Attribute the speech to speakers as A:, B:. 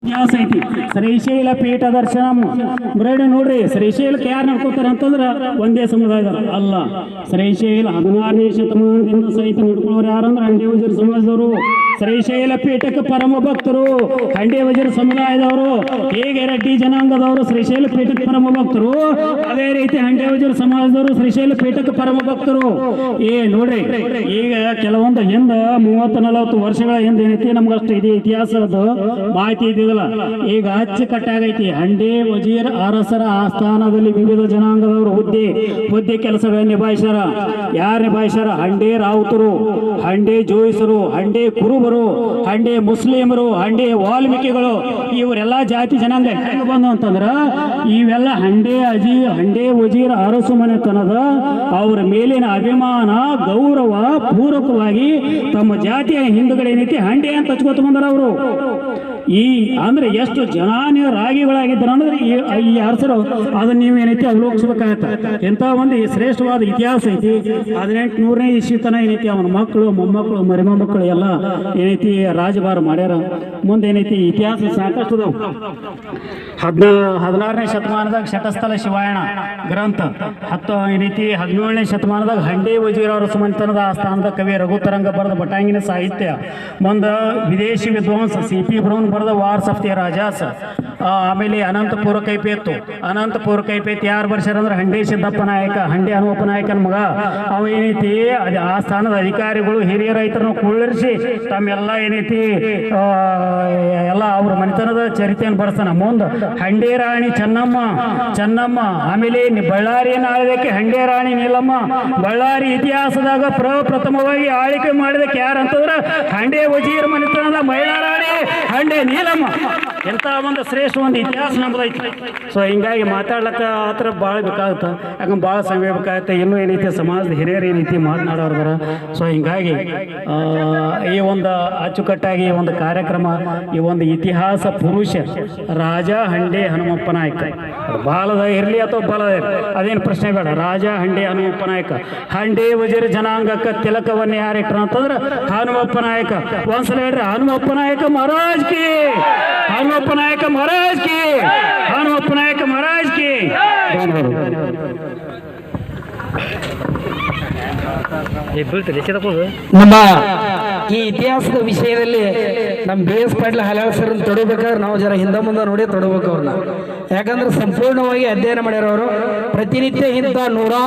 A: ಇತಿಹಾಸ ಐತಿ. ಶ್ರೀಶೈಲ ಪೀಠ ದರ್ಶನ ಗ್ರೇಡ್ ನೋಡ್ರಿ. ಶ್ರೀಶೈಲಕ್ಕೆ ಯಾರು ನಡ್ಕೋತಾರ ಅಂತಂದ್ರ ಒಂದೇ ಸಮುದಾಯದವರು ಅಲ್ಲ. ಶ್ರೀಶೈಲ 16ನೇ ಶತಮಾನದಿಂದ ಸಹಿತ ನಡ್ಕೊಳ್ಳೋರು ಯಾರಂದ್ರೆ ಹಂಡೆ ವಜೀರ್ ಸಮಾಜದವರು. ಶ್ರೀಶೈಲ ಪೀಠಕ್ಕೆ ಪರಮ ಭಕ್ತರು ಹಂಡೆ ವಜೀರ್ ಸಮುದಾಯದವರು. ಹೇಗೆ ರೆಡ್ಡಿ ಜನಾಂಗದವರು ಶ್ರೀಶೈಲ ಪೀಠಕ್ಕೆ ಪರಮ ಭಕ್ತರು, ಅದೇ ರೀತಿ ಹಂಡೆ ವಜೀರ್ ಸಮಾಜದವರು ಶ್ರೀಶೈಲ ಪೀಠಕ್ಕೆ ಪರಮ ಭಕ್ತರು. ನೋಡ್ರಿ, ಈಗ ಕೆಲವೊಂದು ಹಿಂದ 30-40 ವರ್ಷಗಳ ಹಿಂದೆ ಏನೈತಿ ನಮ್ಗಷ್ಟು ಇದೆ ಇತಿಹಾಸದ ಮಾಹಿತಿ ಇದ್ದಿಲ್ಲ. ಈಗ ಅಚ್ಚುಕಟ್ಟಾಗೈತಿ. ಹಂಡೆ ವಜೀರ್ ಅರಸರ ಆಸ್ಥಾನದಲ್ಲಿ ವಿವಿಧ ಜನಾಂಗದವರು ಹುದ್ದೆ ಕೆಲಸಗಳನ್ನು ನಿಭಾಯಿಸ್ಯಾರ. ಯಾರು ನಿಭಾಯಿಸ್ಯಾರ? ಹಂಡೆ ರಾವುತರು, ಹಂಡೆ ಜೋಯಿಸರು, ಹಂಡೆ ಕುರುಬರು, ಹಂಡೆ ಮುಸ್ಲಿಮರು, ಹಂಡೆ ವಾಲ್ಮೀಕಿಗಳು, ಇವರೆಲ್ಲ ಜಾತಿ ಜನಾಂಗ ಹೆಂಗೆ ಬಂದು ಅಂತಂದ್ರ ಇವೆಲ್ಲ ಹಂಡೆ ವಜೀರ್ ಅರಸು ಮನೆತನದ ಅವರ ಮೇಲಿನ ಅಭಿಮಾನ ಗೌರವ ಪೂರ್ವಕವಾಗಿ ತಮ್ಮ ಜಾತಿಯ ಹಿಂದುಗಡೆ ಏನೈತಿ ಹಂಡೆ ಅಂತ ಹಚ್ಕೋತ ಬಂದಾರ ಅವರು. ಅಂದ್ರೆ ಎಷ್ಟು ಜನಾನ್ಯ ರಾಗಿಗಳಾಗಿದ್ದಾರೆ ಅಂದ್ರೆ ಈ ಅರಸರು ಅದನ್ನ ನೀವು ಏನೈತಿ ಅವಲೋಕಿಸ್ಬೇಕಾಗತ್ತೆ. ಎಂತ ಒಂದು ಶ್ರೇಷ್ಠವಾದ ಇತಿಹಾಸ ಐತಿ. 1800ನೇ ಇಸ್ವಿ ತನ ಏನೈತಿ ಅವನ ಮಕ್ಕಳು ಮೊಮ್ಮಕ್ಕಳು ಮರಿಮೊಮ್ಮಕ್ಕಳು ಎಲ್ಲ ಏನೈತಿ ರಾಜಭಾರ ಮಾಡ್ಯಾರ. ಮುಂದೆ ಏನೈತಿ ಇತಿಹಾಸ ಸಾಕಷ್ಟು ಅದಾವ. 16ನೇ ಶತಮಾನದಾಗ ಶಟಸ್ಥಲ ಶಿವಾಯಣ ಗ್ರಂಥ, ಏನೈತಿ 17ನೇ ಶತಮಾನದಾಗ ಹಂಡೆ ವಜೀರ್ ಅರಸು ಮನೆತನದ ಆಸ್ಥಾನದ ಕವಿ ರಘುತರಂಗ ಬರೆದ ಬಟಾಂಗಿನ ಸಾಹಿತ್ಯ. ಮುಂದೆ ವಿದೇಶಿ ವಿದ್ವಾಂಸ CP ಬ್ರೌನ್ ಬರೆದ ವಾರ್ಸ್ ಆಫ್ ದಿ ರಾಜಾಸ್. ಆಮೇಲೆ ಅನಂತಪುರ ಕೈಪೇತ್ ಯಾರು ಬರ್ಸ್ಯಾರಂದ್ರೆ ಹಂಡೆ ಸಿದ್ದಪ್ಪ ನಾಯಕ, ಹಂಡೆ ಹನುಮಪ್ಪ ನಾಯಕನ ಮಗ. ಅವ ಏನೈತಿ ಆ ಸ್ಥಾನದ ಅಧಿಕಾರಿಗಳು ಹಿರಿಯ ರೈತರನ್ನು ಕುಳ್ಳರಿಸಿ ತಮ್ಮೆಲ್ಲ ಏನೈತಿ ಎಲ್ಲ ಅವ್ರ ಮನೆತನದ ಚರಿತೆಯನ್ನು ಬರ್ಸ್ತಾನ. ಮುಂದೆ ಹಂಡೆ ರಾಣಿ ಚೆನ್ನಮ್ಮ, ಆಮೇಲೆ ಬಳ್ಳಾರಿಯನ್ನು ಆಳಿದಕ್ಕೆ ಹಂಡೆ ರಾಣಿ ನೀಲಮ್ಮ. ಬಳ್ಳಾರಿ ಇತಿಹಾಸದಾಗ ಪ್ರಪ್ರಥಮವಾಗಿ ಆಳ್ವಿಕೆ ಮಾಡಿದಕ್ಕೆ ಯಾರಂತಂದ್ರೆ ಹಂಡೆ ವಜೀರ್ ಮನೆತನದ ಮಹಿಳಾ ರಾಣಿ ಹಂಡೆ ನೀಲಮ್ಮ. ಎಂಥ ಒಂದು ಶ್ರೇಷ್ಠ ಒಂದು ಇತಿಹಾಸ ನಮ್ದೈತಿ. ಸೊ ಹಿಂಗಾಗಿ ಮಾತಾಡ್ಲಕ್ಕ ಹತ್ರ ಭಾಳ ಬೇಕಾಗುತ್ತೆ, ಯಾಕಂದ್ರೆ ಭಾಳ ಸಮಯ ಬೇಕಾಗುತ್ತೆ. ಇನ್ನೂ ಏನೈತಿ ಸಮಾಜದ ಹಿರಿಯರು ಏನೈತಿ ಮಾತನಾಡೋರ್ದಾರ. ಸೊ ಹಿಂಗಾಗಿ ಈ ಒಂದು ಅಚ್ಚುಕಟ್ಟಾಗಿ ಈ ಒಂದು ಕಾರ್ಯಕ್ರಮ, ಈ ಒಂದು ಇತಿಹಾಸ ಪುರುಷ ರಾಜ ಹಂಡೆ ಹನುಮಪ್ಪ ನಾಯಕ. ಬಾಲದ ಇರಲಿ ಅಥವಾ ಬಲದ ಇರಲಿ ಅದೇನು ಪ್ರಶ್ನೆ ಬೇಡ. ರಾಜ ಹಂಡೆ ಹನುಮಪ್ಪ ನಾಯಕ. ಹಂಡೆ ವಜೀರ್ ಜನಾಂಗಕ್ಕೆ ತಿಲಕವನ್ನೇ ಯಾರು ಇಟ್ರ ಅಂತಂದ್ರೆ ಹನುಮಪ್ಪ ನಾಯಕ. ಒಂದ್ಸಲ ಹೇಳ್ರಿ, ಹನುಮಪ್ಪ ನಾಯಕ ಮಹಾರಾಜ್ ಕಿ, ಹನುಮಪ್ಪ ನಾಯಕ ಮಹಾರಾಜ್ ಕಿ, ಹನುಮಪ್ಪ ನಾಯಕ ಮಹಾರಾಜ್ ಕಿ.
B: ನಮ್ಮ ಈ ಇತಿಹಾಸದ ವಿಷಯದಲ್ಲಿ ನಮ್ಮ BS ಪಾಟೀಲ್ ಹಲಾಳ್ ಸರ್ ತೊಡಬೇಕಾದ್ರೆ ನಾವು ಜರ ಹಿಂದೆ ಮುಂದೆ ನೋಡಿ ತೊಡಬೇಕು ಅವ್ರನ್ನ. ಯಾಕಂದ್ರೆ ಸಂಪೂರ್ಣವಾಗಿ ಅಧ್ಯಯನ ಮಾಡ್ಯಾರ ಅವರು. ಪ್ರತಿನಿತ್ಯ ಇಂಥ 100